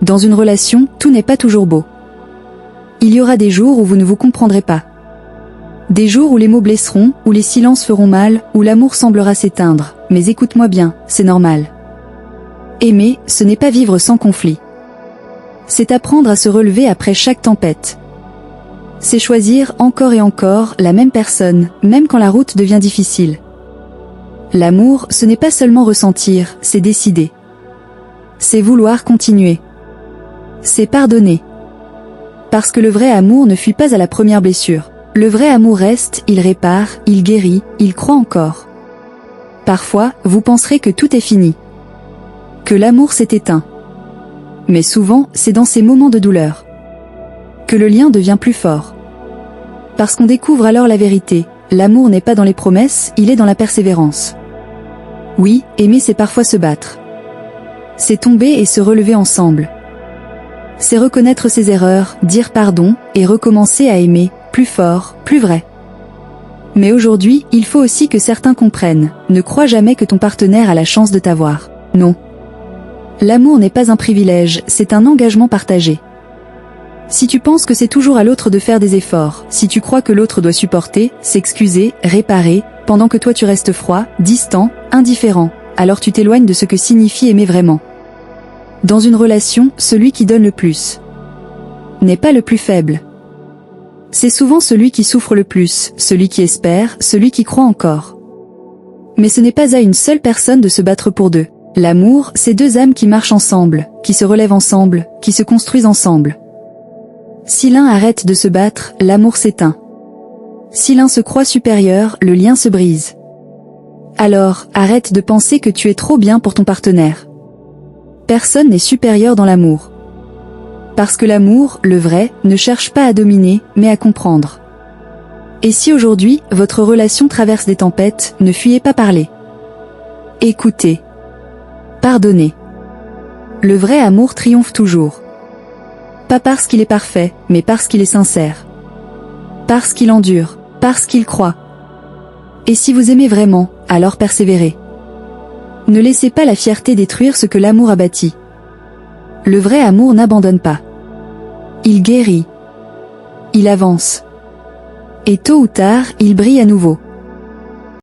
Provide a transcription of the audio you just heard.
Dans une relation, tout n'est pas toujours beau. Il y aura des jours où vous ne vous comprendrez pas. Des jours où les mots blesseront, où les silences feront mal, où l'amour semblera s'éteindre. Mais écoute-moi bien, c'est normal. Aimer, ce n'est pas vivre sans conflit. C'est apprendre à se relever après chaque tempête. C'est choisir encore et encore la même personne, même quand la route devient difficile. L'amour, ce n'est pas seulement ressentir, c'est décider. C'est vouloir continuer. C'est pardonner. Parce que le vrai amour ne fuit pas à la première blessure. Le vrai amour reste, il répare, il guérit, il croit encore. Parfois, vous penserez que tout est fini. Que l'amour s'est éteint. Mais souvent, c'est dans ces moments de douleur que le lien devient plus fort. Parce qu'on découvre alors la vérité. L'amour n'est pas dans les promesses, il est dans la persévérance. Oui, aimer c'est parfois se battre. C'est tomber et se relever ensemble. C'est reconnaître ses erreurs, dire pardon, et recommencer à aimer, plus fort, plus vrai. Mais aujourd'hui, il faut aussi que certains comprennent, ne crois jamais que ton partenaire a la chance de t'avoir. Non. L'amour n'est pas un privilège, c'est un engagement partagé. Si tu penses que c'est toujours à l'autre de faire des efforts, si tu crois que l'autre doit supporter, s'excuser, réparer, pendant que toi tu restes froid, distant, indifférent, alors tu t'éloignes de ce que signifie aimer vraiment. Dans une relation, celui qui donne le plus n'est pas le plus faible. C'est souvent celui qui souffre le plus, celui qui espère, celui qui croit encore. Mais ce n'est pas à une seule personne de se battre pour deux. L'amour, c'est deux âmes qui marchent ensemble, qui se relèvent ensemble, qui se construisent ensemble. Si l'un arrête de se battre, l'amour s'éteint. Si l'un se croit supérieur, le lien se brise. Alors, arrête de penser que tu es trop bien pour ton partenaire. Personne n'est supérieur dans l'amour. Parce que l'amour, le vrai, ne cherche pas à dominer, mais à comprendre. Et si aujourd'hui, votre relation traverse des tempêtes, ne fuyez pas parler. Écoutez. Pardonnez. Le vrai amour triomphe toujours. Pas parce qu'il est parfait, mais parce qu'il est sincère. Parce qu'il endure, parce qu'il croit. Et si vous aimez vraiment, alors persévérez. Ne laissez pas la fierté détruire ce que l'amour a bâti. Le vrai amour n'abandonne pas. Il guérit. Il avance. Et tôt ou tard, il brille à nouveau.